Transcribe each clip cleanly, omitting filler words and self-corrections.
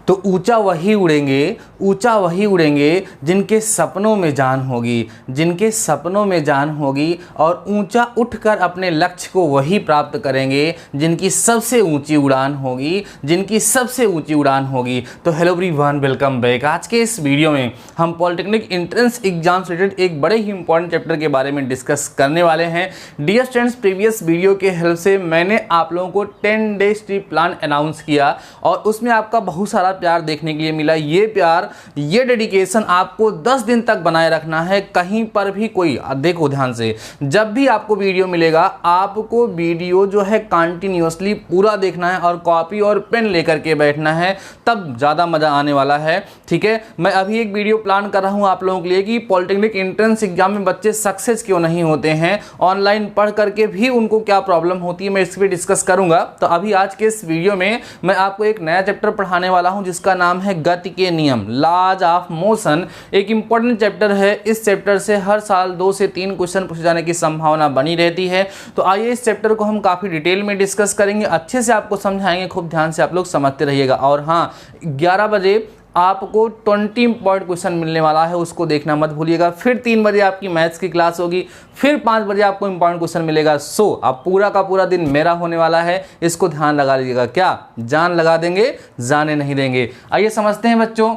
तो ऊंचा वही उड़ेंगे, ऊंचा वही उड़ेंगे जिनके सपनों में जान होगी, जिनके सपनों में जान होगी, और ऊंचा उठकर अपने लक्ष्य को वही प्राप्त करेंगे जिनकी सबसे ऊंची उड़ान होगी, जिनकी सबसे ऊंची उड़ान होगी। तो हेलो एवरीवन, वेलकम बैक। आज के इस वीडियो में हम पॉलिटेक्निक एंट्रेंस एग्जाम से रिलेटेड एक बड़े ही इंपॉर्टेंट चैप्टर के बारे में डिस्कस करने वाले हैं। डियर स्टूडेंट्स, प्रीवियस वीडियो के हेल्प से मैंने आप लोगों को 10 डेज ट्रिप प्लान अनाउंस किया और उसमें आपका बहुत सारा प्यार देखने के लिए मिला। ये प्यार, ये डेडिकेशन आपको 10 दिन तक बनाए रखना है। कहीं पर भी कोई, देखो ध्यान से, जब भी आपको वीडियो मिलेगा आपको वीडियो जो है कंटिन्यूअसली पूरा देखना है और कॉपी और पेन लेकर के बैठना है, तब ज़्यादा मज़ा आने वाला है। ठीक है, मैं अभी एक वीडियो प्लान कर रहा हूँ आप लोगों के लिए कि पॉलिटेक्निक एंट्रेंस एग्जाम में बच्चे सक्सेस क्यों नहीं होते हैं, ऑनलाइन पढ़ करके भी उनको क्या प्रॉब्लम होती है, मैं इस पर डिस्कस करूँगा। तो अभी आज के इस वीडियो में मैं आपको एक नया चैप्टर पढ़ाने वाला हूँ जिसका नाम है गति के नियम, लॉज ऑफ मोशन। एक इंपॉर्टेंट चैप्टर है। इस चैप्टर से हर साल 2 से 3 क्वेश्चन पूछे जाने की संभावना बनी रहती है। तो आइए इस चैप्टर को हम काफ़ी डिटेल में डिस्कस करेंगे, अच्छे से आपको समझाएंगे, खूब ध्यान से आप लोग समझते रहिएगा। और हाँ, 11 बजे आपको 20 इंपॉर्टेंट क्वेश्चन मिलने वाला है, उसको देखना मत भूलिएगा। फिर 3 बजे आपकी मैथ्स की क्लास होगी, फिर 5 बजे आपको इंपॉर्टेंट क्वेश्चन मिलेगा। सो अब पूरा का पूरा दिन मेरा होने वाला है, इसको ध्यान लगा लीजिएगा। क्या जान लगा देंगे, जाने नहीं देंगे। आइए समझते हैं बच्चों,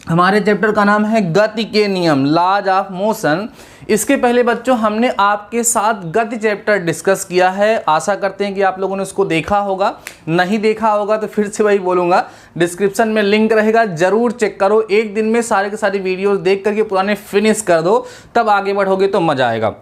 हमारे चैप्टर का नाम है गति के नियम, लॉज ऑफ मोशन। इसके पहले बच्चों हमने आपके साथ गति चैप्टर डिस्कस किया है। आशा करते हैं कि आप लोगों ने उसको देखा होगा। नहीं देखा होगा तो फिर से वही बोलूँगा, डिस्क्रिप्शन में लिंक रहेगा, जरूर चेक करो। एक दिन में सारे के सारी वीडियोस देख करके पुराने फिनिश कर दो, तब आगे बढ़ोगे तो मज़ा आएगा।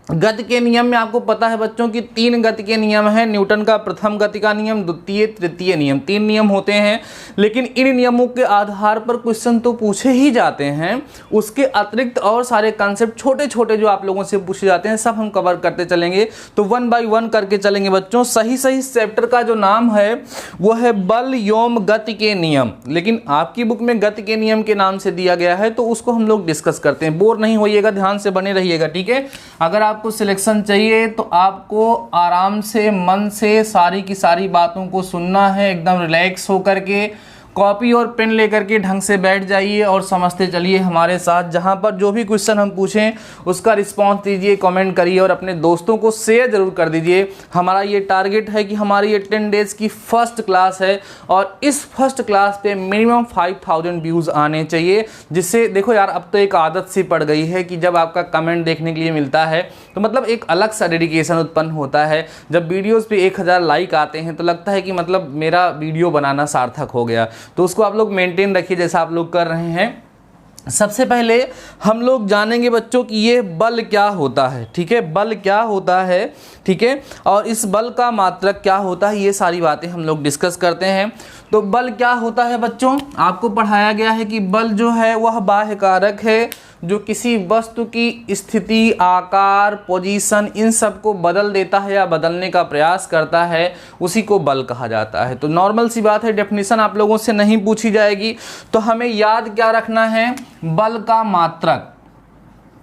गति के नियम में आपको पता है बच्चों कि 3 गति के नियम हैं। न्यूटन का प्रथम गति का नियम, द्वितीय, तृतीय नियम, 3 नियम होते हैं। लेकिन इन नियमों के आधार पर क्वेश्चन तो पूछे ही जाते हैं, उसके अतिरिक्त और सारे कॉन्सेप्ट छोटे छोटे जो आप लोगों से पूछे जाते हैं, सब हम कवर करते चलेंगे। तो 1 बाय 1 करके चलेंगे बच्चों। सही चैप्टर का जो नाम है वो है बल योम गति के नियम, लेकिन आपकी बुक में गति के नियम के नाम से दिया गया है, तो उसको हम लोग डिस्कस करते हैं। बोर नहीं होइएगा, ध्यान से बने रहिएगा। ठीक है, अगर आपको सिलेक्शन चाहिए तो आपको आराम से, मन से सारी की सारी बातों को सुनना है, एकदम रिलैक्स होकर के कॉपी और पेन लेकर के ढंग से बैठ जाइए और समझते चलिए हमारे साथ। जहाँ पर जो भी क्वेश्चन हम पूछें उसका रिस्पांस दीजिए, कमेंट करिए और अपने दोस्तों को शेयर जरूर कर दीजिए। हमारा ये टारगेट है कि हमारी ये 10 डेज की फर्स्ट क्लास है और इस फर्स्ट क्लास पे मिनिमम 5000 व्यूज़ आने चाहिए, जिससे देखो यार, अब तो एक आदत सी पड़ गई है कि जब आपका कमेंट देखने के लिए मिलता है तो मतलब एक अलग सा डेडिकेशन उत्पन्न होता है। जब वीडियोज़ पे 1000 लाइक आते हैं तो लगता है कि मतलब मेरा वीडियो बनाना सार्थक हो गया। तो उसको आप लोग मेंटेन रखिए जैसा आप लोग कर रहे हैं। सबसे पहले हम लोग जानेंगे बच्चों कि ये बल क्या होता है। ठीक है, बल क्या होता है, ठीक है, और इस बल का मात्रक क्या होता है, ये सारी बातें हम लोग डिस्कस करते हैं। तो बल क्या होता है बच्चों, आपको पढ़ाया गया है कि बल जो है वह बाह्य कारक है जो किसी वस्तु की स्थिति, आकार, पोजीशन, इन सब को बदल देता है या बदलने का प्रयास करता है, उसी को बल कहा जाता है। तो नॉर्मल सी बात है, डेफिनेशन आप लोगों से नहीं पूछी जाएगी। तो हमें याद क्या रखना है, बल का मात्रक,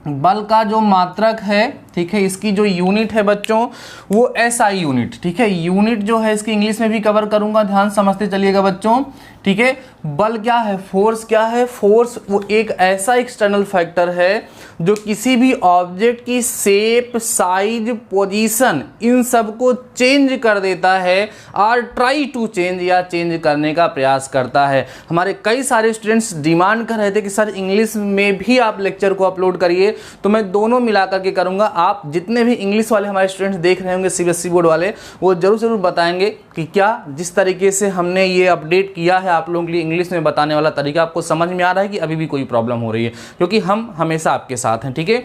बल का जो मात्रक है, ठीक है, इसकी जो यूनिट है बच्चों वो एसआई यूनिट। ठीक है, यूनिट जो है इसकी इंग्लिश में भी कवर करूंगा, ध्यान समझते चलिएगा बच्चों। ठीक है, बल क्या है, फोर्स क्या है, फोर्स वो एक ऐसा एक्सटर्नल फैक्टर है जो किसी भी ऑब्जेक्ट की शेप, साइज, पोजीशन, इन सब को चेंज कर देता है और ट्राई टू चेंज या चेंज करने का प्रयास करता है। हमारे कई सारे स्टूडेंट्स डिमांड कर रहे थे कि सर इंग्लिश में भी आप लेक्चर को अपलोड करिए, तो मैं दोनों मिला करके करूँगा। आप जितने भी इंग्लिश वाले हमारे स्टूडेंट्स देख रहे होंगे, सीबीएसई बोर्ड वाले, वो जरूर बताएंगे कि क्या जिस तरीके से हमने ये अपडेट किया है आप लोगों के लिए, इंग्लिश में बताने वाला तरीका आपको समझ में आ रहा है कि अभी भी कोई प्रॉब्लम हो रही है, क्योंकि हम हमेशा आपके साथ हैं। ठीक है,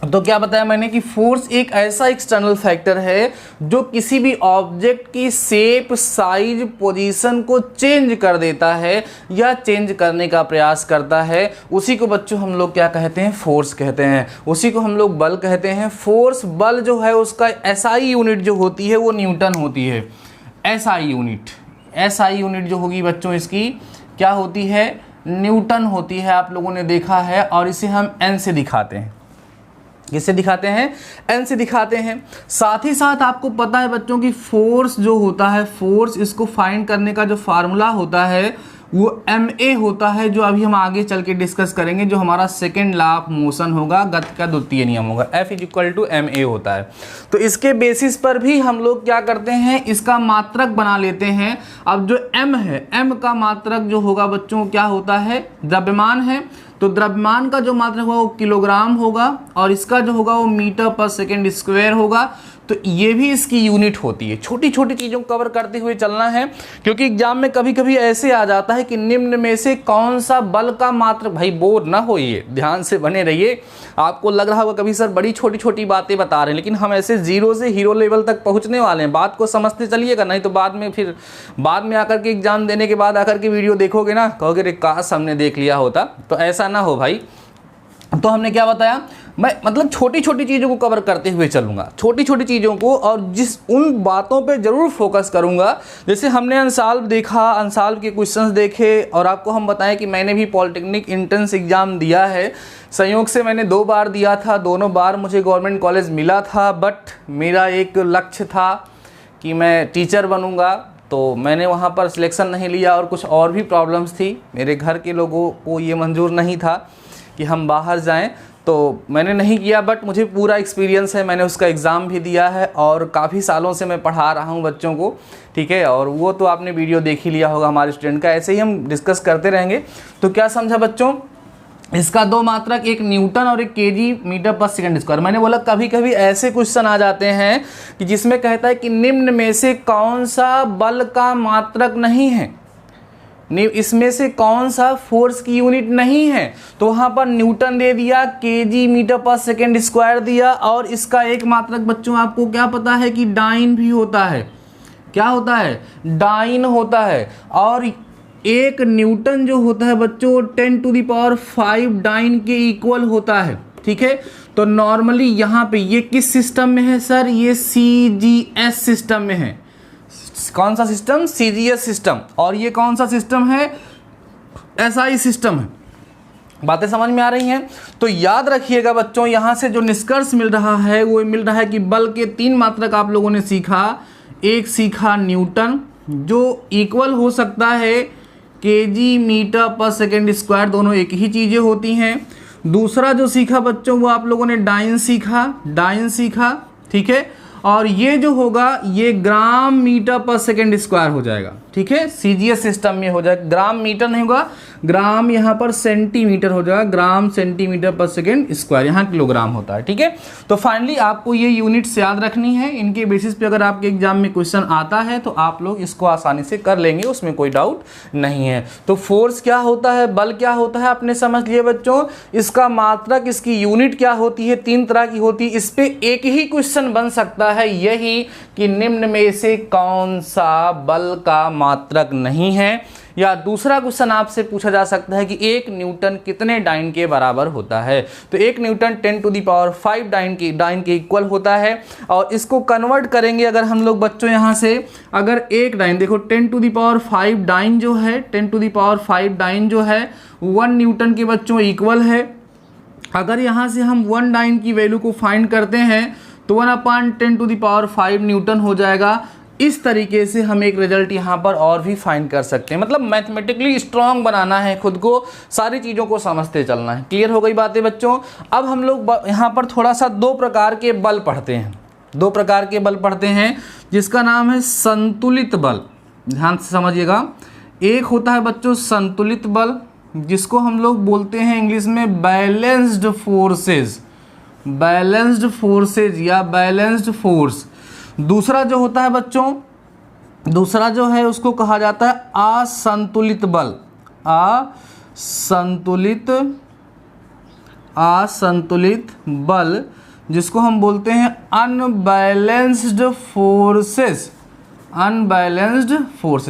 तो क्या बताया मैंने कि फोर्स एक ऐसा एक्सटर्नल फैक्टर है जो किसी भी ऑब्जेक्ट की शेप, साइज, पोजीशन को चेंज कर देता है या चेंज करने का प्रयास करता है। उसी को बच्चों हम लोग क्या कहते हैं, फोर्स कहते हैं। उसी को हम लोग बल कहते हैं। फोर्स, बल जो है उसका एसआई यूनिट जो होती है वो न्यूटन होती है। एसआई यूनिट, एसआई यूनिट जो होगी बच्चों इसकी क्या होती है, न्यूटन होती है। आप लोगों ने देखा है, और इसे हम एन से दिखाते हैं। किससे दिखाते हैं? एन से दिखाते हैं। साथ ही साथ आपको पता है बच्चों की फोर्स जो होता है, फोर्स इसको फाइंड करने का जो फार्मूला होता है वो ma होता है, जो अभी हम आगे चल के डिस्कस करेंगे, जो हमारा सेकेंड लॉ ऑफ मोशन होगा, गति का द्वितीय नियम होगा, F = ma होता है। तो इसके बेसिस पर भी हम लोग क्या करते हैं, इसका मात्रक बना लेते हैं। अब जो m है, m का मात्रक जो होगा बच्चों क्या होता है? द्रव्यमान है, तो द्रव्यमान का जो मात्रक होगा वो किलोग्राम होगा और इसका जो होगा वो मीटर/सेकंड² होगा। तो ये भी इसकी यूनिट होती है। छोटी छोटी चीज़ों को कवर करते हुए चलना है, क्योंकि एग्जाम में कभी कभी ऐसे आ जाता है कि निम्न में से कौन सा बल का मात्रक। भाई बोर ना होइए, ध्यान से बने रहिए। आपको लग रहा होगा कभी सर बड़ी छोटी छोटी बातें बता रहे हैं, लेकिन हम ऐसे जीरो से हीरो लेवल तक पहुंचने वाले हैं। बात को समझते चलिएगा, नहीं तो बाद में आकर के एग्जाम देने के बाद आकर के वीडियो देखोगे ना, कहोगे रे काश हमने देख लिया होता। तो ऐसा ना हो भाई। तो हमने क्या बताया, मैं मतलब छोटी छोटी चीज़ों को कवर करते हुए चलूँगा, छोटी छोटी चीज़ों को, और उन बातों पे ज़रूर फोकस करूँगा। जैसे हमने अंसाल्व देखा, अंसाल्व के क्वेश्चंस देखे, और आपको हम बताएं कि मैंने भी पॉलिटेक्निक एंट्रेंस एग्ज़ाम दिया है। संयोग से मैंने 2 बार दिया था, दोनों बार मुझे गवर्नमेंट कॉलेज मिला था, बट मेरा एक लक्ष्य था कि मैं टीचर बनूँगा, तो मैंने वहाँ पर सिलेक्शन नहीं लिया और कुछ और भी प्रॉब्लम्स थी। मेरे घर के लोगों को ये मंजूर नहीं था कि हम बाहर जाएं, तो मैंने नहीं किया। बट मुझे पूरा एक्सपीरियंस है, मैंने उसका एग्ज़ाम भी दिया है और काफ़ी सालों से मैं पढ़ा रहा हूं बच्चों को, ठीक है। और वो तो आपने वीडियो देख ही लिया होगा हमारे स्टूडेंट का। ऐसे ही हम डिस्कस करते रहेंगे। तो क्या समझा बच्चों, इसका 2 मात्रक, एक न्यूटन और एक केजी मीटर/सेकंड²। मैंने बोला कभी कभी ऐसे क्वेश्चन आ जाते हैं कि जिसमें कहता है कि निम्न में से कौन सा बल का मात्रक नहीं है, इसमें से कौन सा फोर्स की यूनिट नहीं है। तो वहां पर न्यूटन दे दिया, केजी मीटर/सेकंड² दिया, और इसका एक मात्रक बच्चों आपको क्या पता है कि डाइन भी होता है। क्या होता है? डाइन होता है। और एक न्यूटन जो होता है बच्चों 10⁵ डाइन के इक्वल होता है, ठीक है। तो नॉर्मली यहाँ पे ये किस सिस्टम में है सर? ये CGS सिस्टम में है। कौन सा सिस्टम? CGS system. और ये कौन सा सिस्टम है? SI सिस्टम है। बातें समझ में आ रही हैं? तो याद रखिएगा बच्चों, यहाँ से जो निष्कर्ष मिल रहा है वो मिल रहा है कि बल के 3 मात्रक आप लोगों ने सीखा। एक सीखा न्यूटन, जो इक्वल हो सकता है केजी मीटर/सेकंड², दोनों एक ही चीज़ें होती हैं। दूसरा जो सीखा बच्चों वो आप लोगों ने डाइन सीखा, ठीक है। और ये जो होगा ये ग्राम मीटर/सेकंड² हो जाएगा, ठीक है। CGS सिस्टम में हो जाएगा, ग्राम मीटर नहीं होगा, ग्राम यहाँ पर सेंटीमीटर हो जाएगा, ग्राम सेंटीमीटर/सेकंड², यहाँ किलोग्राम होता है, ठीक है। तो फाइनली आपको ये यूनिट्स याद रखनी है। इनके बेसिस पे अगर आपके एग्जाम में क्वेश्चन आता है तो आप लोग इसको आसानी से कर लेंगे, उसमें कोई डाउट नहीं है। तो फोर्स क्या होता है, बल क्या होता है, आपने समझ लिए बच्चों। इसका मात्रक, इसकी यूनिट क्या होती है, 3 तरह की होती है। इस पे एक ही क्वेश्चन बन सकता है, यही कि निम्न में से कौन सा बल का मात्रक नहीं है। या दूसरा क्वेश्चन आपसे पूछा जा सकता है कि 1 न्यूटन कितने डाइन के बराबर होता है। तो 1 न्यूटन 10⁵ डाइन के इक्वल होता है। और इसको कन्वर्ट करेंगे अगर हम लोग बच्चों, यहाँ से अगर 1 डाइन देखो 10⁵ डाइन जो है, 10⁵ डाइन जो है 1 न्यूटन के बच्चों इक्वल है। अगर यहाँ से हम 1 डाइन की वैल्यू को फाइंड करते हैं तो 1/10⁵ न्यूटन हो जाएगा। इस तरीके से हम एक रिजल्ट यहाँ पर और भी फाइंड कर सकते हैं। मतलब मैथमेटिकली स्ट्रांग बनाना है खुद को, सारी चीज़ों को समझते चलना है। क्लियर हो गई बातें बच्चों? अब हम लोग यहाँ पर थोड़ा सा 2 प्रकार के बल पढ़ते हैं। 2 प्रकार के बल पढ़ते हैं जिसका नाम है संतुलित बल। ध्यान से समझिएगा। एक होता है बच्चों संतुलित बल, जिसको हम लोग बोलते हैं इंग्लिश में बैलेंस्ड फोर्सेज या बैलेंस्ड फोर्स। दूसरा जो होता है बच्चों, दूसरा जो है उसको कहा जाता है असंतुलित बल। असंतुलित बल, जिसको हम बोलते हैं अनबैलेंस्ड फोर्सेस।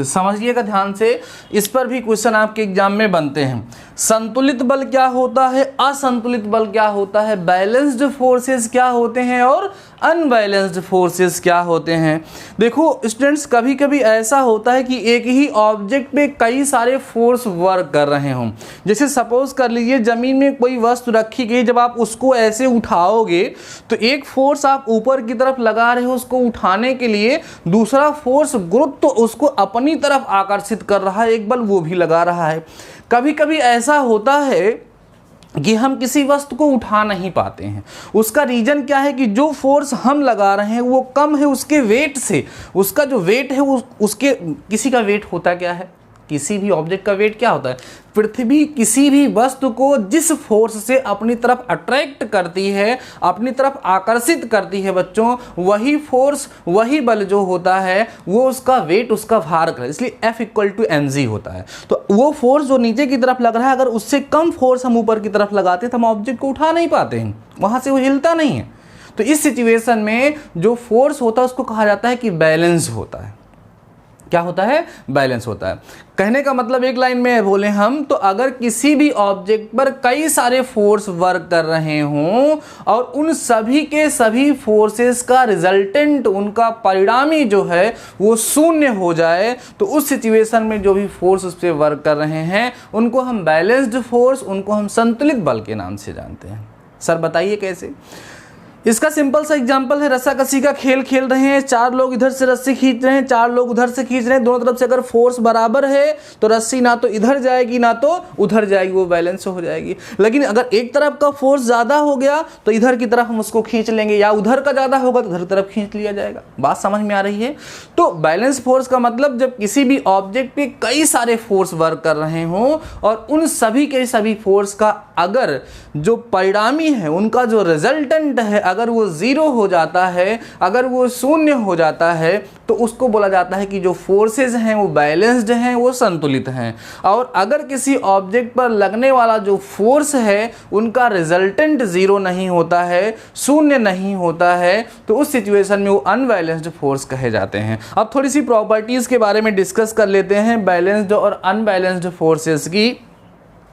समझिएगा ध्यान से, इस पर भी क्वेश्चन आपके एग्जाम में बनते हैं। संतुलित बल क्या होता है, असंतुलित बल क्या होता है, बैलेंस्ड फोर्सेस क्या होते हैं और अनबैलेंस्ड फोर्सेस क्या होते हैं। देखो स्टूडेंट्स, कभी कभी ऐसा होता है कि एक ही ऑब्जेक्ट पे कई सारे फोर्स वर्क कर रहे हों। जैसे सपोज कर लीजिए ज़मीन में कोई वस्तु रखी गई, जब आप उसको ऐसे उठाओगे तो एक फोर्स आप ऊपर की तरफ लगा रहे हो उसको उठाने के लिए, दूसरा फोर्स गुरुत्व तो उसको अपनी तरफ आकर्षित कर रहा है, एक बल वो भी लगा रहा है। कभी कभी ऐसा होता है कि हम किसी वस्तु को उठा नहीं पाते हैं। उसका रीजन क्या है कि जो फोर्स हम लगा रहे हैं वो कम है उसके वेट से। उसका जो वेट है उसके किसी का वेट होता क्या है, किसी भी ऑब्जेक्ट का वेट क्या होता है। पृथ्वी किसी भी वस्तु को जिस फोर्स से अपनी तरफ अट्रैक्ट करती है, अपनी तरफ आकर्षित करती है बच्चों, वही फोर्स, वही बल जो होता है वो उसका वेट, उसका भार कर, इसलिए F = mg होता है। तो वो फोर्स जो नीचे की तरफ लग रहा है, अगर उससे कम फोर्स हम ऊपर की तरफ लगाते तो हम ऑब्जेक्ट को उठा नहीं पाते हैं, वहाँ से वो हिलता नहीं है। तो इस सिचुएशन में जो फोर्स होता है उसको कहा जाता है कि बैलेंस होता है। क्या होता है, बैलेंस होता है। कहने का मतलब एक लाइन में बोले हम तो, अगर किसी भी ऑब्जेक्ट पर कई सारे फोर्स वर्क कर रहे हों और उन सभी के सभी फोर्सेस का रिजल्टेंट, उनका परिणामी जो है वो शून्य हो जाए, तो उस सिचुएशन में जो भी फोर्स उस पर वर्क कर रहे हैं उनको हम बैलेंस्ड फोर्स, उनको हम संतुलित बल के नाम से जानते हैं। सर बताइए कैसे। इसका सिंपल सा एग्जांपल है, रस्साकसी का खेल खेल रहे हैं, 4 लोग इधर से रस्सी खींच रहे हैं, 4 लोग उधर से खींच रहे हैं, दोनों तरफ से अगर फोर्स बराबर है तो रस्सी ना तो इधर जाएगी ना तो उधर जाएगी, वो बैलेंस हो जाएगी। लेकिन अगर एक तरफ का फोर्स ज़्यादा हो गया तो इधर की तरफ हम उसको खींच लेंगे, या उधर का ज़्यादा होगा तो उधर की तरफ खींच लिया जाएगा। बात समझ में आ रही है। तो बैलेंस फोर्स का मतलब जब किसी भी ऑब्जेक्ट पे कई सारे फोर्स वर्क कर रहे हों और उन सभी के सभी फोर्स का अगर जो परिणामी है, उनका जो रिजल्टेंट है, अगर वो 0 हो जाता है, अगर वो शून्य हो जाता है, तो उसको बोला जाता है कि जो फोर्सेस हैं वो बैलेंस्ड हैं, वो संतुलित हैं। और अगर किसी ऑब्जेक्ट पर लगने वाला जो फोर्स है उनका रिजल्टेंट 0 नहीं होता है, शून्य नहीं होता है, तो उस सिचुएशन में वो अनबैलेंस्ड फोर्स कहे जाते हैं। अब थोड़ी सी प्रॉपर्टीज़ के बारे में डिस्कस कर लेते हैं बैलेंस्ड और अनबैलेंस्ड फोर्सेस की।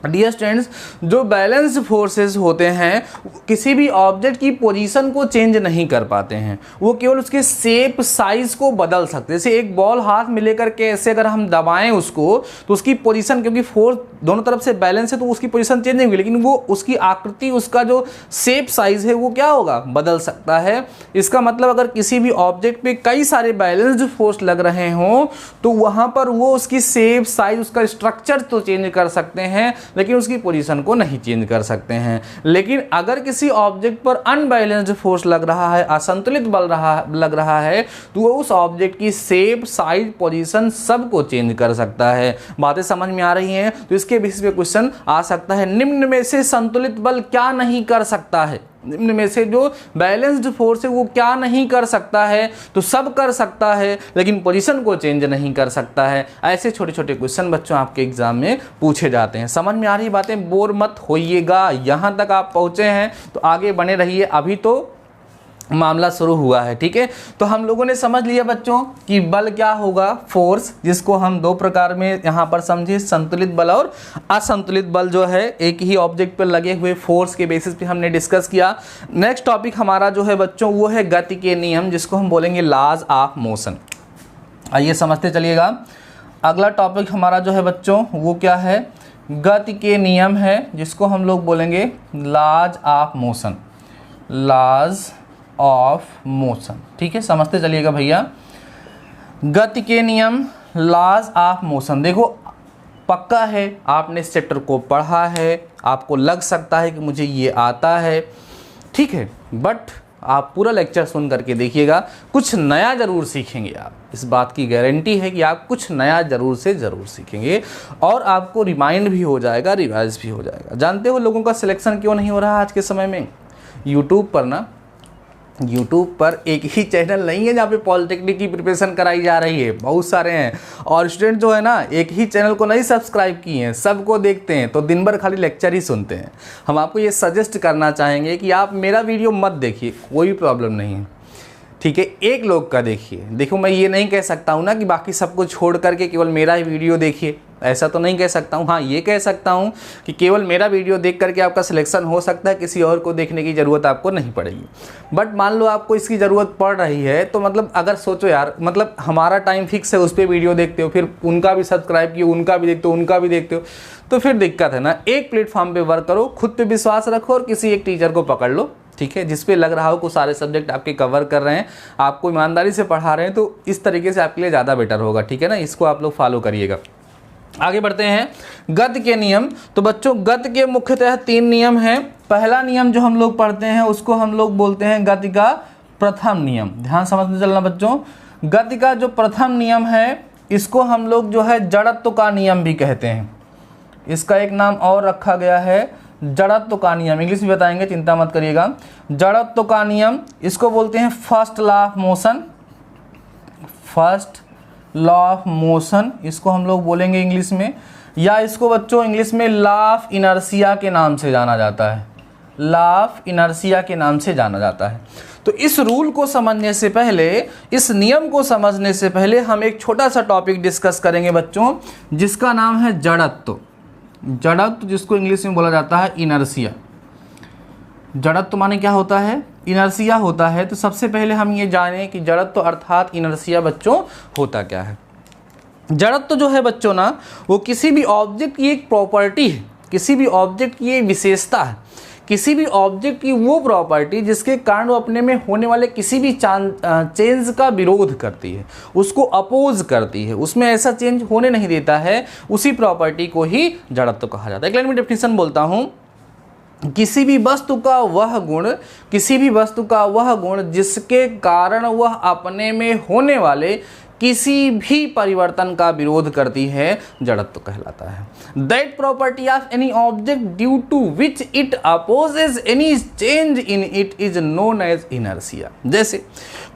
डियर स्टूडेंट्स, जो बैलेंस्ड फोर्सेस होते हैं किसी भी ऑब्जेक्ट की पोजीशन को चेंज नहीं कर पाते हैं, वो केवल उसके शेप, साइज को बदल सकते हैं। जैसे एक बॉल हाथ में लेकर के ऐसे अगर हम दबाएं उसको तो उसकी पोजीशन, क्योंकि फोर्स दोनों तरफ से बैलेंस है तो उसकी पोजीशन चेंज नहीं होगी, लेकिन वो उसकी आकृति, उसका जो शेप साइज है वो क्या होगा, बदल सकता है। इसका मतलब अगर किसी भी ऑब्जेक्ट पे कई सारे बैलेंस्ड फोर्स लग रहे हों तो वहाँ पर वो उसकी शेप, साइज, उसका स्ट्रक्चर तो चेंज कर सकते हैं लेकिन उसकी पोजीशन को नहीं चेंज कर सकते हैं। लेकिन अगर किसी ऑब्जेक्ट पर अनबैलेंस्ड फोर्स लग रहा है, असंतुलित बल लग रहा है, तो वो उस ऑब्जेक्ट की शेप, साइज, पोजीशन सब को चेंज कर सकता है। बातें समझ में आ रही हैं? तो इसके बेसिस पे क्वेश्चन आ सकता है, निम्न में से संतुलित बल क्या नहीं कर सकता है। निम्न में से जो बैलेंस्ड फोर्स है वो क्या नहीं कर सकता है, तो सब कर सकता है लेकिन पोजीशन को चेंज नहीं कर सकता है। ऐसे छोटे छोटे क्वेश्चन बच्चों आपके एग्जाम में पूछे जाते हैं। समझ में आ रही बातें? बोर मत होइएगा। यहाँ तक आप पहुँचे हैं तो आगे बने रहिए, अभी तो मामला शुरू हुआ है। ठीक है, तो हम लोगों ने समझ लिया बच्चों कि बल क्या होगा, फोर्स, जिसको हम 2 प्रकार में यहाँ पर समझे, संतुलित बल और असंतुलित बल जो है एक ही ऑब्जेक्ट पर लगे हुए फोर्स के बेसिस पे हमने डिस्कस किया। नेक्स्ट टॉपिक हमारा जो है बच्चों वो है गति के नियम, जिसको हम बोलेंगे लॉज ऑफ मोशन। आइए समझते चलिएगा। अगला टॉपिक हमारा जो है बच्चों वो क्या है, गति के नियम है, जिसको हम लोग बोलेंगे laws of motion. Laws of motion, ठीक है, समझते चलिएगा भैया। गति के नियम, लॉज ऑफ मोशन। देखो पक्का है आपने इस चैप्टर को पढ़ा है, आपको लग सकता है कि मुझे ये आता है, ठीक है, बट आप पूरा लेक्चर सुन करके देखिएगा, कुछ नया ज़रूर सीखेंगे आप। इस बात की गारंटी है कि आप कुछ नया ज़रूर से ज़रूर सीखेंगे और आपको रिमाइंड भी हो जाएगा, रिवाइज भी हो जाएगा। जानते हो लोगों का सिलेक्शन क्यों नहीं हो रहा आज के समय में? यूट्यूब पर एक ही चैनल नहीं है जहाँ पे पॉलिटेक्निक की प्रिपरेशन कराई जा रही है, बहुत सारे हैं। और स्टूडेंट जो है ना, एक ही चैनल को नहीं सब्सक्राइब किए हैं, सबको देखते हैं तो दिन भर खाली लेक्चर ही सुनते हैं। हम आपको ये सजेस्ट करना चाहेंगे कि आप मेरा वीडियो मत देखिए, कोई प्रॉब्लम नहीं है, ठीक है, एक लोग का देखिए। देखो मैं ये नहीं कह सकता हूँ ना कि बाकी सबको छोड़ करके केवल मेरा ही वीडियो देखिए, ऐसा तो नहीं कह सकता हूँ। हाँ, ये कह सकता हूँ कि केवल मेरा वीडियो देख करके आपका सिलेक्शन हो सकता है, किसी और को देखने की ज़रूरत आपको नहीं पड़ेगी। बट मान लो आपको इसकी ज़रूरत पड़ रही है, तो मतलब अगर सोचो यार, मतलब हमारा टाइम फिक्स है, उस पर वीडियो देखते हो, फिर उनका भी सब्सक्राइब किए, उनका भी देखते हो, उनका भी देखते हो, तो फिर दिक्कत है ना। एक प्लेटफॉर्म पर वर्क करो, खुद पर विश्वास रखो और किसी एक टीचर को पकड़ लो, ठीक है, जिस पे लग रहा हो कि सारे सब्जेक्ट आपके कवर कर रहे हैं, आपको ईमानदारी से पढ़ा रहे हैं, तो इस तरीके से आपके लिए ज़्यादा बेटर होगा, ठीक है ना। इसको आप लोग फॉलो करिएगा। आगे बढ़ते हैं, गद्य के नियम। तो बच्चों गद्य के मुख्यतः 3 नियम हैं। पहला नियम जो हम लोग पढ़ते हैं उसको हम लोग बोलते हैं गद्य का प्रथम नियम। ध्यान समझते चलना बच्चों, गद्य का जो प्रथम नियम है इसको हम लोग जो है जड़त्व का नियम भी कहते हैं। इसका एक नाम और रखा गया है जड़त्व का नियम, इंग्लिश में बताएंगे, चिंता मत करिएगा। जड़त्व का नियम इसको बोलते हैं first law of motion, first law of motion इसको हम लोग बोलेंगे इंग्लिश में, या इसको बच्चों इंग्लिश में लॉ ऑफ इनर्शिया के नाम से जाना जाता है, लॉ ऑफ इनर्शिया के नाम से जाना जाता है। तो इस रूल को समझने से पहले, इस नियम को समझने से पहले हम एक छोटा सा टॉपिक डिस्कस करेंगे बच्चों, जिसका नाम है जड़त्व। जड़त्व जिसको इंग्लिश में बोला जाता है इनर्शिया। जड़त्व माने क्या होता है? इनर्शिया होता है। तो सबसे पहले हम ये जानें कि जड़त्व अर्थात इनर्शिया बच्चों होता क्या है। जड़त्व जो है बच्चों ना, वो किसी भी ऑब्जेक्ट की एक प्रॉपर्टी है, किसी भी ऑब्जेक्ट की एक विशेषता है, किसी भी ऑब्जेक्ट की वो प्रॉपर्टी जिसके कारण वो अपने में होने वाले किसी भी चेंज का विरोध करती है, उसको अपोज करती है, उसमें ऐसा चेंज होने नहीं देता है, उसी प्रॉपर्टी को ही जड़त्व कहा जाता है। एक लाइन में डेफिनेशन बोलता हूँ, किसी भी वस्तु का वह गुण, किसी भी वस्तु का वह गुण जिसके कारण वह अपने में होने वाले किसी भी परिवर्तन का विरोध करती है, जड़त्व कहलाता है। That property of any object due to which it opposes any change in it is known as inertia. जैसे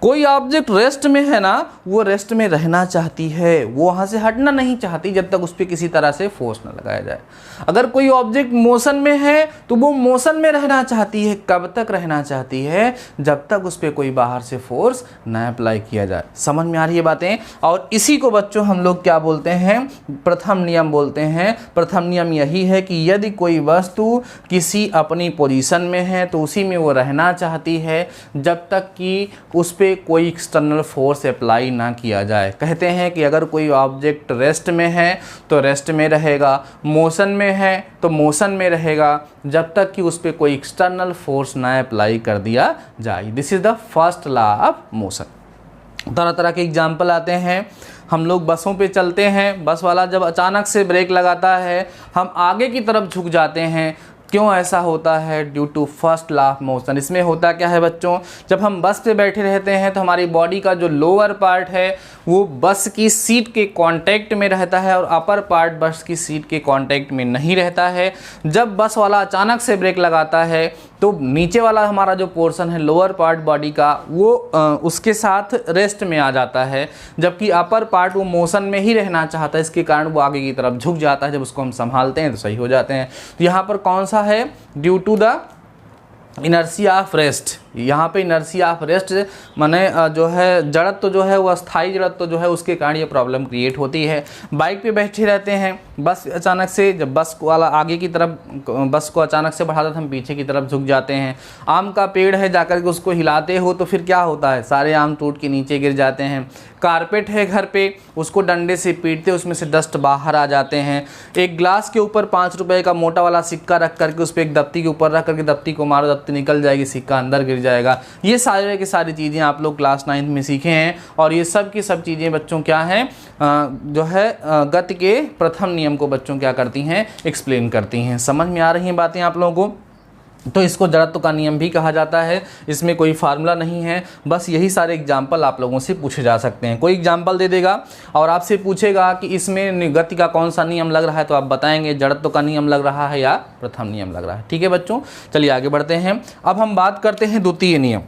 कोई ऑब्जेक्ट रेस्ट में है ना, वो रेस्ट में रहना चाहती है, वो वहाँ से हटना नहीं चाहती जब तक उस पर किसी तरह से फोर्स न लगाया जाए। अगर कोई ऑब्जेक्ट मोशन में है तो वो मोशन में रहना चाहती है, कब तक रहना चाहती है? जब तक उस पर कोई बाहर से फोर्स न अप्लाई किया जाए। समझ में आ रही है बातें? और इसी को बच्चों हम लोग क्या बोलते हैं? प्रथम नियम बोलते हैं। प्रथम नियम यही है कि यदि कोई वस्तु किसी अपनी पोजीशन में है तो उसी में वो रहना चाहती है जब तक कि उस पर कोई एक्सटर्नल फोर्स अप्लाई ना किया जाए। कहते हैं कि अगर कोई ऑब्जेक्ट रेस्ट में है तो रेस्ट में रहेगा, मोशन में है तो मोशन में रहेगा, जब तक कि उस पर कोई एक्सटर्नल फोर्स ना अप्लाई कर दिया जाए। This is the first law of motion. तरह तरह के एग्जाम्पल आते हैं। हम लोग बसों पे चलते हैं, बस वाला जब अचानक से ब्रेक लगाता है हम आगे की तरफ झुक जाते हैं। क्यों ऐसा होता है? Due to first law of motion. इसमें होता क्या है बच्चों, जब हम बस पे बैठे रहते हैं तो हमारी बॉडी का जो लोअर पार्ट है वो बस की सीट के कांटेक्ट में रहता है और अपर पार्ट बस की सीट के कांटेक्ट में नहीं रहता है। जब बस वाला अचानक से ब्रेक लगाता है तो नीचे वाला हमारा जो पोर्शन है लोअर पार्ट बॉडी का वो उसके साथ रेस्ट में आ जाता है, जबकि अपर पार्ट वो मोशन में ही रहना चाहता है। इसके कारण वो आगे की तरफ झुक जाता है। जब उसको हम संभालते हैं तो सही हो जाते हैं। तो यहाँ पर कौन सा है? Due to the inertia of rest. यहाँ पे इनर्शिया ऑफ रेस्ट माने जो है जड़त्व जो है वो अस्थायी जड़त्व जो है उसके कारण ये प्रॉब्लम क्रिएट होती है। बाइक पे बैठे रहते हैं, बस अचानक से जब बस वाला आगे की तरफ बस को अचानक से बढ़ाता है तो हम पीछे की तरफ झुक जाते हैं। आम का पेड़ है, जाकर के उसको हिलाते हो तो फिर क्या होता है? सारे आम टूट के नीचे गिर जाते हैं। कारपेट है घर पे, उसको डंडे से पीटते उसमें से डस्ट बाहर आ जाते हैं। एक ग्लास के ऊपर 5 रुपए का मोटा वाला सिक्का रख करके उस पर एक दफ्ती के ऊपर रख करके दफ्ती को मारो, दफ्ती निकल जाएगी, सिक्का अंदर गिर जाएगा। ये सारे की सारी चीज़ें आप लोग क्लास 9 में सीखे हैं और ये सब की सब चीज़ें बच्चों क्या हैं, जो है गति के प्रथम नियम को बच्चों क्या करती हैं? एक्सप्लेन करती हैं। समझ में आ रही हैं बातें आप लोगों को? तो इसको जड़त्व का नियम भी कहा जाता है। इसमें कोई फार्मूला नहीं है, बस यही सारे एग्जाम्पल आप लोगों से पूछे जा सकते हैं। कोई एग्जाम्पल दे देगा और आपसे पूछेगा कि इसमें गति का कौन सा नियम लग रहा है, तो आप बताएंगे जड़त्व का नियम लग रहा है या प्रथम नियम लग रहा है। ठीक है बच्चों, चलिए आगे बढ़ते हैं। अब हम बात करते हैं द्वितीय नियम।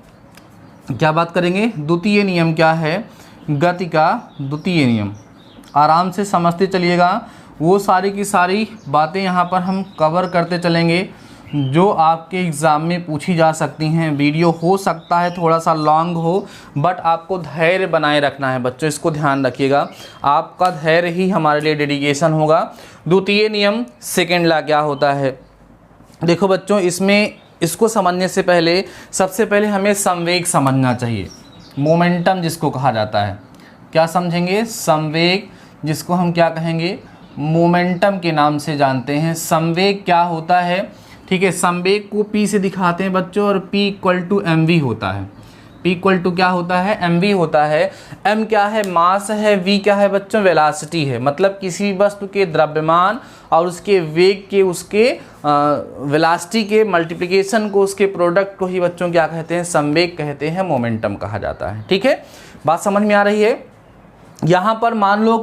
क्या बात करेंगे? द्वितीय नियम क्या है? गति का द्वितीय नियम। आराम से समझते चलिएगा, वो सारी की सारी बातें यहाँ पर हम कवर करते चलेंगे। जो आपके एग्ज़ाम में पूछी जा सकती हैं। वीडियो हो सकता है थोड़ा सा लॉन्ग हो, बट आपको धैर्य बनाए रखना है बच्चों, इसको ध्यान रखिएगा। आपका धैर्य ही हमारे लिए डेडिकेशन होगा। द्वितीय नियम सेकेंड लॉ क्या होता है? देखो बच्चों, इसको समझने से पहले सबसे पहले हमें संवेग समझना चाहिए। मोमेंटम जिसको कहा जाता है, क्या समझेंगे? संवेग, जिसको हम क्या कहेंगे? मोमेंटम के नाम से जानते हैं। संवेग क्या होता है? ठीक है, संवेग को P से दिखाते हैं बच्चों, और P इक्वल टू mv होता है। P इक्वल टू क्या होता है? mv होता है। m क्या है? मास है। v क्या है बच्चों? वेलासिटी है। मतलब किसी वस्तु के द्रव्यमान और उसके वेग के, उसके वेलासिटी के मल्टीप्लिकेशन को, उसके प्रोडक्ट को ही बच्चों क्या कहते हैं? संवेग कहते हैं, मोमेंटम कहा जाता है। ठीक है, बात समझ में आ रही है? यहाँ पर मान लो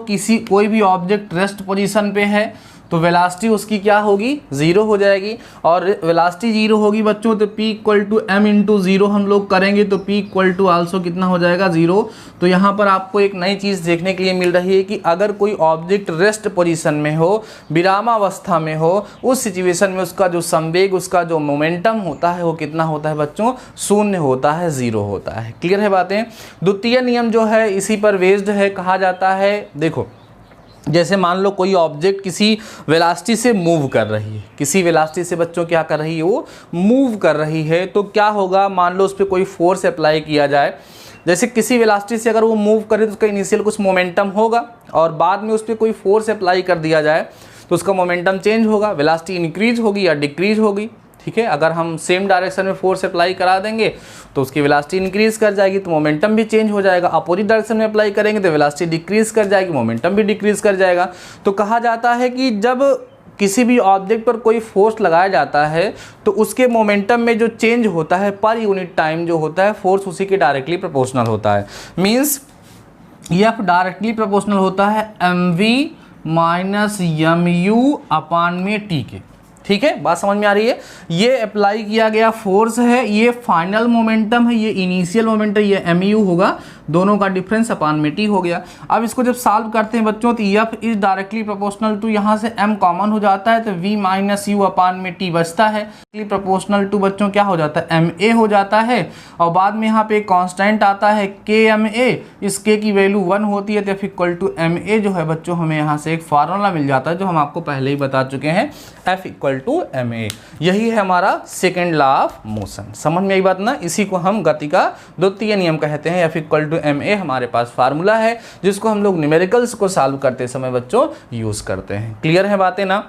कोई भी ऑब्जेक्ट रेस्ट पोजीशन पे है, तो वेलासिटी उसकी क्या होगी? ज़ीरो हो जाएगी। और वेलासिटी ज़ीरो होगी बच्चों, तो P equal to m into zero हम लोग करेंगे, तो P इक्वल टू आल्सो कितना हो जाएगा? ज़ीरो। तो यहाँ पर आपको एक नई चीज़ देखने के लिए मिल रही है कि अगर कोई ऑब्जेक्ट रेस्ट पोजीशन में हो, विरामावस्था में हो, उस सिचुएशन में उसका जो संवेग, उसका जो मोमेंटम होता है, वो कितना होता है बच्चों? शून्य होता है, ज़ीरो होता है। क्लियर है बातें? द्वितीय नियम जो है इसी पर बेस्ड है। कहा जाता है, देखो जैसे मान लो कोई ऑब्जेक्ट किसी वेलासिटी से मूव कर रही है, किसी वेलासिटी से बच्चों क्या कर रही है? वो मूव कर रही है। तो क्या होगा? मान लो उस पर कोई फोर्स अप्लाई किया जाए। जैसे किसी वेलासिटी से अगर वो मूव करे तो उसका इनिशियल कुछ मोमेंटम होगा, और बाद में उस पर कोई फोर्स अप्लाई कर दिया जाए तो उसका मोमेंटम चेंज होगा, वेलासिटी इंक्रीज होगी या डिक्रीज होगी। ठीक है, अगर हम सेम डायरेक्शन में फोर्स अप्लाई करा देंगे तो उसकी वेलोसिटी इंक्रीज कर जाएगी, तो मोमेंटम भी चेंज हो जाएगा। अपोजिट डायरेक्शन में अप्लाई करेंगे तो वेलोसिटी डिक्रीज कर जाएगी, मोमेंटम भी डिक्रीज कर जाएगा। तो कहा जाता है कि जब किसी भी ऑब्जेक्ट पर कोई फोर्स लगाया जाता है तो उसके मोमेंटम में जो चेंज होता है पर यूनिट टाइम जो होता है, फोर्स उसी के डायरेक्टली प्रोपोर्शनल होता है। मीन्स F डायरेक्टली प्रोपोर्शनल होता है mv माइनस mu अपान में t के। ठीक है, बात समझ में आ रही है? ये अप्लाई किया गया फोर्स है, ये फाइनल मोमेंटम है, ये इनिशियल मोमेंटम, ये mu होगा, दोनों का डिफरेंस अपान में t हो गया। अब इसको जब सॉल्व करते हैं बच्चों तो F is directly proportional to, यहाँ से m कॉमन हो जाता है तो v माइनस u अपान में t बचता है। प्रोपोर्शनल टू बच्चों क्या हो जाता है? ma हो जाता है, और बाद में यहाँ पे एक कांस्टेंट आता है kma, इस k की वैल्यू 1 होती है, तो F इक्वल टू ma जो है बच्चों, हमें यहाँ से एक फार्मूला मिल जाता है जो हम आपको पहले ही बता चुके हैं, F इक्वल टू ma। यही है हमारा सेकेंड लॉ ऑफ मोशन। समझ में आई बात ना? इसी को हम गति का द्वितीय नियम कहते हैं। F इक्वल टू ma हमारे पास फार्मूला है जिसको हम लोग न्यूमेरिकल्स को सॉल्व करते समय बच्चों यूज करते हैं। क्लियर है बातें ना?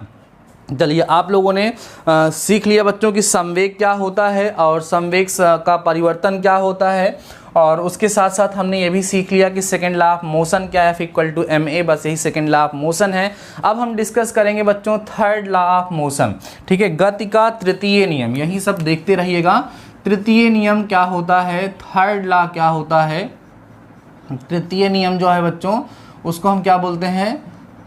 चलिए, आप लोगों ने सीख लिया बच्चों कि संवेग क्या होता है और संवेग का परिवर्तन क्या होता है, और उसके साथ साथ हमने ये भी सीख लिया कि सेकेंड लॉ ऑफ मोशन क्या है, F इक्वल टू ma। बस यही सेकेंड लॉ ऑफ मोशन है। अब हम डिस्कस करेंगे बच्चों थर्ड लॉ ऑफ मोशन। ठीक है, गति का तृतीय नियम, यही सब देखते रहिएगा। तृतीय नियम क्या होता है, थर्ड लॉ क्या होता है? तृतीय नियम जो है बच्चों उसको हम क्या बोलते हैं?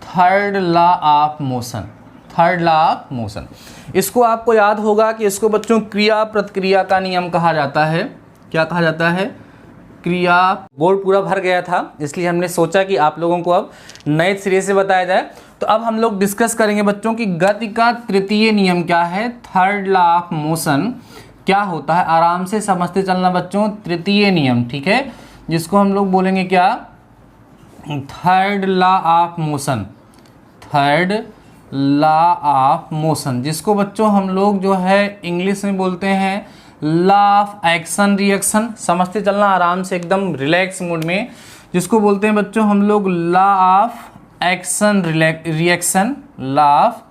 Third law of motion. Third law of motion, इसको आपको याद होगा कि इसको बच्चों क्रिया प्रतिक्रिया का नियम कहा जाता है। क्या कहा जाता है? क्रिया। बोर्ड पूरा भर गया था इसलिए हमने सोचा कि आप लोगों को अब नए सिरे से बताया जाए। तो अब हम लोग डिस्कस करेंगे बच्चों कि गति का तृतीय नियम क्या है, थर्ड लॉ ऑफ मोशन क्या होता है। आराम से समझते चलना बच्चों, तृतीय नियम, ठीक है, जिसको हम लोग बोलेंगे क्या? Third law of motion. Third law of motion, जिसको बच्चों हम लोग जो है इंग्लिश में बोलते हैं लॉ ऑफ एक्शन रिएक्शन। समझते चलना आराम से, एकदम रिलैक्स मूड में, जिसको बोलते हैं बच्चों हम लोग law of action reaction. Law of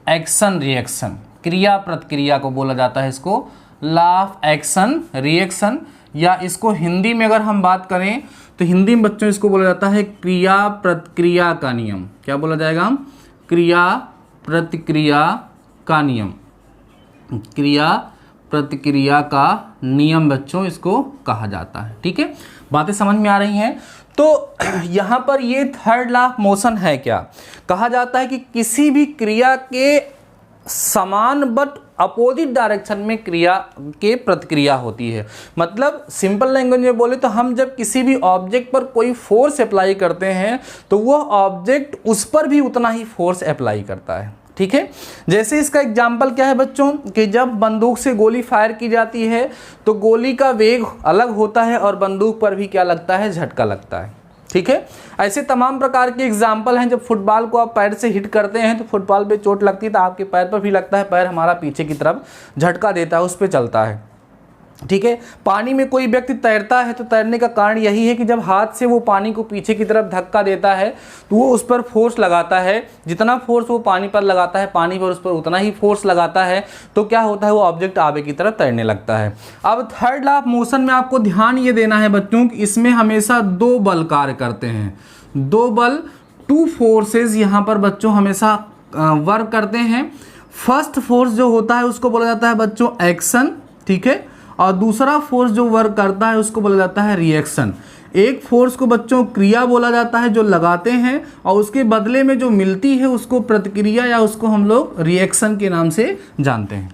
action reaction, क्रिया प्रतिक्रिया को बोला जाता है इसको लॉ ऑफ एक्शन रिएक्शन। या इसको हिंदी में अगर हम बात करें तो हिंदी में बच्चों इसको बोला जाता है क्रिया प्रतिक्रिया का नियम। क्या बोला जाएगा? क्रिया प्रतिक्रिया का नियम। क्रिया प्रतिक्रिया का नियम बच्चों इसको कहा जाता है। ठीक है, बातें समझ में आ रही हैं? तो यहाँ पर ये थर्ड लॉ ऑफ मोशन है। क्या कहा जाता है कि किसी भी क्रिया के समान बट अपोजिट डायरेक्शन में क्रिया के प्रतिक्रिया होती है। मतलब सिंपल लैंग्वेज में बोले तो हम जब किसी भी ऑब्जेक्ट पर कोई फोर्स अप्लाई करते हैं तो वह ऑब्जेक्ट उस पर भी उतना ही फोर्स अप्लाई करता है। ठीक है। जैसे इसका एग्जाम्पल क्या है बच्चों कि जब बंदूक से गोली फायर की जाती है तो गोली का वेग अलग होता है और बंदूक पर भी क्या लगता है, झटका लगता है, ठीक है। ऐसे तमाम प्रकार के एग्जाम्पल हैं। जब फुटबॉल को आप पैर से हिट करते हैं तो फुटबॉल पे चोट लगती है तो आपके पैर पर भी लगता है, पैर हमारा पीछे की तरफ झटका देता है, उस पर चलता है, ठीक है। पानी में कोई व्यक्ति तैरता है तो तैरने का कारण यही है कि जब हाथ से वो पानी को पीछे की तरफ धक्का देता है तो वो उस पर फोर्स लगाता है, जितना फोर्स वो पानी पर लगाता है पानी पर उस पर उतना ही फोर्स लगाता है, तो क्या होता है वो ऑब्जेक्ट आगे की तरफ तैरने लगता है। अब थर्ड लॉ ऑफ मोशन में आपको ध्यान ये देना है बच्चों कि इसमें हमेशा दो बल कार्य करते हैं, दो बल, टू फोर्सेस यहाँ पर बच्चों हमेशा वर्क करते हैं। फर्स्ट फोर्स जो होता है उसको बोला जाता है बच्चों एक्शन, ठीक है, और दूसरा फोर्स जो वर्क करता है उसको बोला जाता है रिएक्शन। एक फोर्स को बच्चों क्रिया बोला जाता है जो लगाते हैं और उसके बदले में जो मिलती है उसको प्रतिक्रिया या उसको हम लोग रिएक्शन के नाम से जानते हैं।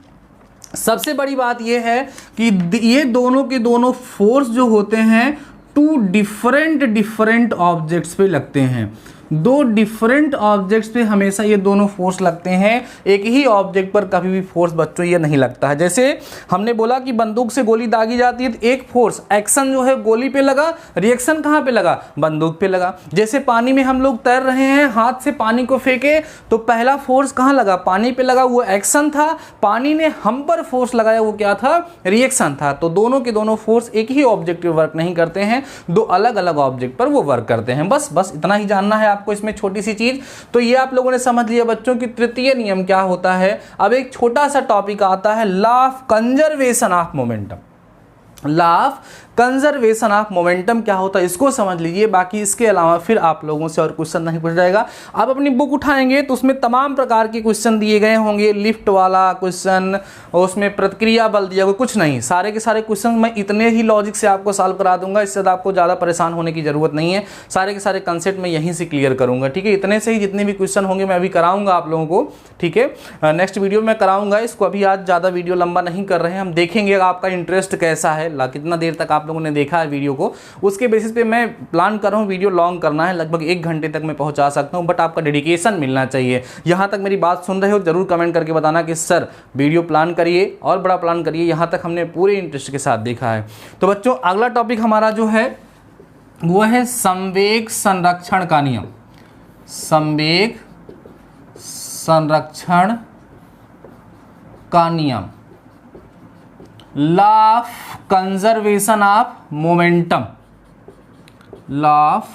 सबसे बड़ी बात यह है कि ये दोनों के दोनों फोर्स जो होते हैं टू डिफरेंट ऑब्जेक्ट्स पे लगते हैं, दो डिफरेंट ऑब्जेक्ट्स पे हमेशा ये दोनों फोर्स लगते हैं, एक ही ऑब्जेक्ट पर कभी भी फोर्स बच्चों ये नहीं लगता है। जैसे हमने बोला कि बंदूक से गोली दागी जाती है तो एक फोर्स एक्शन जो है गोली पे लगा, रिएक्शन कहाँ पे लगा, बंदूक पे लगा। जैसे पानी में हम लोग तैर रहे हैं, हाथ से पानी को फेंके तो पहला फोर्स कहाँ लगा, पानी पे लगा, वो एक्शन था। पानी ने हम पर फोर्स लगाया, वो क्या था, रिएक्शन था। तो दोनों के दोनों फोर्स एक ही ऑब्जेक्ट पे वर्क नहीं करते हैं, दो अलग अलग ऑब्जेक्ट पर वो वर्क करते हैं। बस इतना ही जानना है आपको इसमें छोटी सी चीज। तो ये आप लोगों ने समझ लिया बच्चों कि तृतीय नियम क्या होता है। अब एक छोटा सा टॉपिक आता है law of conservation of momentum. Law of conservation of momentum क्या होता है इसको समझ लीजिए, बाकी इसके अलावा फिर आप लोगों से और क्वेश्चन नहीं पूछा जाएगा। आप अपनी बुक उठाएंगे तो उसमें तमाम प्रकार के क्वेश्चन दिए गए होंगे, लिफ्ट वाला क्वेश्चन, उसमें प्रतिक्रिया बल दिया हुआ, कुछ नहीं, सारे के सारे क्वेश्चन मैं इतने ही लॉजिक से आपको सॉल्व करा दूंगा, इससे आपको ज़्यादा परेशान होने की जरूरत नहीं है। सारे के सारे कंसेप्ट मैं यहीं से क्लियर करूंगा, ठीक है। इतने से ही जितने भी क्वेश्चन होंगे मैं अभी कराऊंगा आप लोगों को, ठीक है। नेक्स्ट वीडियो में कराऊंगा इसको, अभी आज ज़्यादा वीडियो लंबा नहीं कर रहे हैं, हम देखेंगे आपका इंटरेस्ट कैसा है, कितना देर तक आप लोगों ने देखा है वीडियो को, उसके बेसिस पे मैं प्लान कर रहा हूँ वीडियो लॉन्ग करना है, लगभग 1 घंटे तक मैं पहुंचा सकता हूँ, बट आपका डेडिकेशन मिलना चाहिए। यहाँ तक मेरी बात सुन रहे हो जरूर कमेंट करके बताना कि सर वीडियो प्लान करिए और बड़ा प्लान करिए, यहाँ तक हमने पूरे इंटरेस्ट के साथ देखा है। तो बच्चों अगला टॉपिक हमारा जो है वो है संवेग संरक्षण का नियम। संवेग संरक्षण का नियम, law of conservation of momentum, law of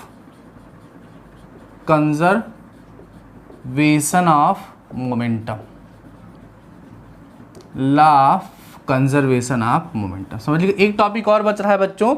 conservation of momentum, law of conservation of momentum. समझ लीजिए। एक टॉपिक और बच रहा है बच्चों,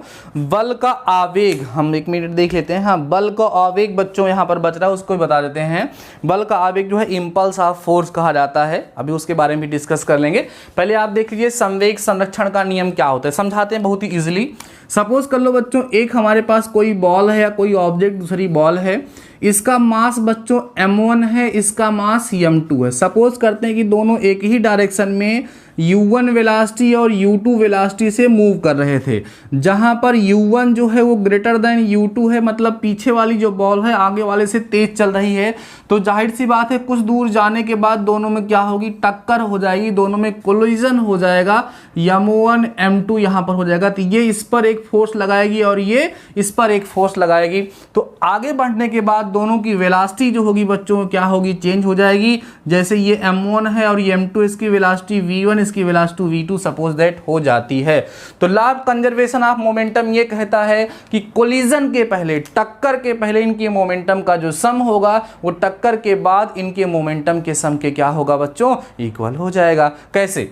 बल का आवेग। हम 1 मिनट देख लेते हैं। हाँ, बल का आवेग बच्चों यहाँ पर बच रहा है, उसको भी बता देते हैं। बल का आवेग जो है इम्पल्स ऑफ फोर्स कहा जाता है, अभी उसके बारे में भी डिस्कस कर लेंगे। पहले आप देख लीजिए संवेग संरक्षण का नियम क्या होता है, समझाते हैं बहुत ही इजिली। सपोज कर लो बच्चों एक हमारे पास कोई बॉल है या कोई ऑब्जेक्ट दूसरी बॉल है, इसका मास बच्चों m1 है, इसका मास m2 है। सपोज करते हैं कि दोनों एक ही डायरेक्शन में u1 वेलोसिटी और u2 वेलोसिटी से मूव कर रहे थे, जहां पर u1 जो है वो ग्रेटर देन u2 है, मतलब पीछे वाली जो बॉल है आगे वाले से तेज चल रही है। तो जाहिर सी बात है कुछ दूर जाने के बाद दोनों में क्या होगी, टक्कर हो जाएगी, दोनों में कोलिजन हो जाएगा, m1 m2 यहां पर हो जाएगा। तो ये इस पर एक फोर्स लगाएगी और ये इस पर एक फोर्स लगाएगी। तो आगे बढ़ने के बाद दोनों की वेलोसिटी जो होगी बच्चों क्या होगी, चेंज हो जाएगी। जैसे ये m1 है और ये m2, इसकी वेलोसिटी v1, इसकी वेलोसिटी v2 सपोज दैट हो जाती है। तो law of conservation of momentum ये कहता है कि कोलिजन के पहले, टक्कर के पहले इनके मोमेंटम का जो सम होगा वो टक्कर के बाद इनके मोमेंटम के सम के क्या होगा बच्चों, इक्वल हो जाएगा। कैसे,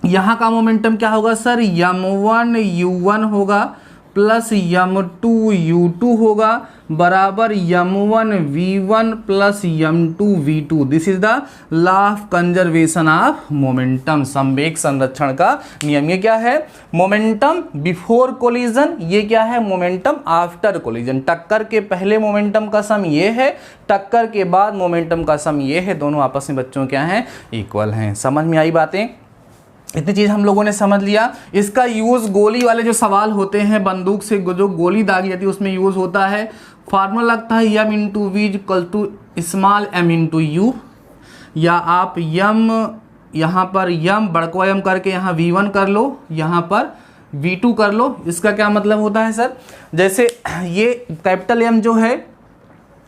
यहां का मोमेंटम क्या होगा सर, m1 u1 होगा प्लस m2 u2 होगा बराबर m1 v1 plus m2 v2। This is the law of conservation of momentum, संवेग संरक्षण का नियम। ये क्या है, मोमेंटम बिफोर कोलिजन, ये क्या है, मोमेंटम आफ्टर कोलिजन। टक्कर के पहले मोमेंटम का सम ये है, टक्कर के बाद मोमेंटम का सम ये है, दोनों आपस में बच्चों क्या हैं, इक्वल हैं। समझ में आई बातें, इतनी चीज़ हम लोगों ने समझ लिया। इसका यूज़ गोली वाले जो सवाल होते हैं, बंदूक से जो गोली दागी जाती है उसमें यूज़ होता है। फार्मूला लगता है m into V equal to small m into U. या आप यम यहाँ पर यम बड़को यम करके यहाँ V1 कर लो, यहाँ पर V2 कर लो। इसका क्या मतलब होता है सर, जैसे ये कैपिटल M जो है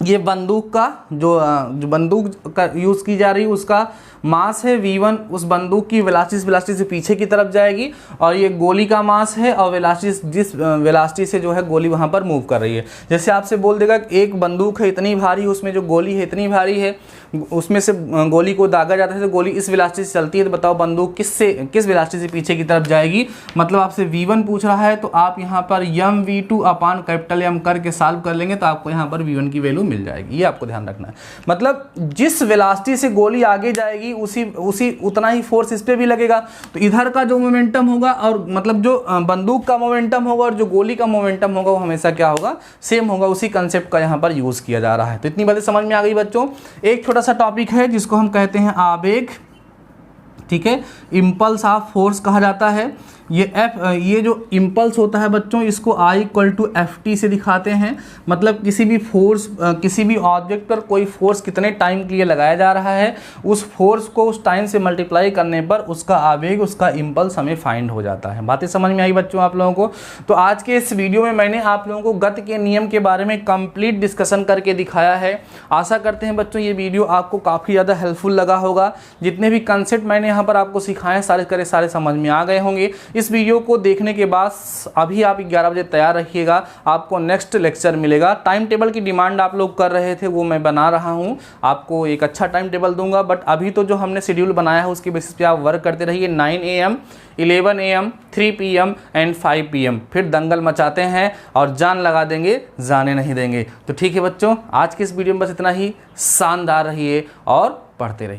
ये बंदूक का जो बंदूक का यूज़ की जा रही है उसका मास है V1, उस बंदूक की वेलोसिटी से पीछे की तरफ जाएगी, और ये गोली का मास है और वेलोसिटी जिस वेलोसिटी से जो है गोली वहाँ पर मूव कर रही है। जैसे आपसे बोल देगा एक बंदूक है इतनी भारी, उसमें जो गोली है इतनी भारी है, उसमें से गोली को दागा जाता है तो गोली इस वेलोसिटी से चलती है, तो बताओ बंदूक किस वेलोसिटी से पीछे की तरफ जाएगी। मतलब आपसे V1 पूछ रहा है तो आप यहाँ पर यम V2 अपान कैपिटल M करके सॉल्व कर लेंगे तो आपको यहाँ पर V1 की वैल्यू मिल जाएगी। ये आपको ध्यान रखना है। मतलब जिस वेलोसिटी से गोली आगे जाएगी उसी उतना ही फोर्स इस पे भी लगेगा। तो इधर का जो मोमेंटम होगा और मतलब जो बंदूक का मोमेंटम होगा और जो गोली का मोमेंटम होगा वो हमेशा क्या होगा, सेम होगा। उसी कंसेप्ट का यहाँ पर यूज़ किया जा रहा है। तो इतनी बातें समझ में आ गई बच्चों। एक छोटा सा टॉपिक है जिसको हम कहते हैं आवेग, ठीक है, इम्पल्स ऑफ फोर्स कहा जाता है। ये जो इम्पल्स होता है बच्चों, इसको I=FT से दिखाते हैं। मतलब किसी भी फोर्स, किसी भी ऑब्जेक्ट पर कोई फोर्स कितने टाइम के लिए लगाया जा रहा है, उस फोर्स को उस टाइम से मल्टीप्लाई करने पर उसका आवेग, उसका इम्पल्स हमें फाइंड हो जाता है। बातें समझ में आई बच्चों आप लोगों को। तो आज के इस वीडियो में मैंने आप लोगों को गति के नियम के बारे में कंप्लीट डिस्कशन करके दिखाया है। आशा करते हैं बच्चों ये वीडियो आपको काफ़ी ज़्यादा हेल्पफुल लगा होगा। जितने भी कंसेप्ट मैंने यहाँ पर आपको सिखाए सारे समझ में आ गए होंगे। इस वीडियो को देखने के बाद अभी आप 11 बजे तैयार रखिएगा, आपको नेक्स्ट लेक्चर मिलेगा। टाइम टेबल की डिमांड आप लोग कर रहे थे, वो मैं बना रहा हूँ। आपको एक अच्छा टाइम टेबल दूंगा, बट अभी तो जो हमने शेड्यूल बनाया है उसके बेसिस पे आप वर्क करते रहिए। 9 AM, 11 AM, 3 PM and 5 PM फिर दंगल मचाते हैं और जान लगा देंगे, जाने नहीं देंगे। तो ठीक है बच्चों, आज के इस वीडियो में बस इतना ही। शानदार रहिए और पढ़ते रहिए।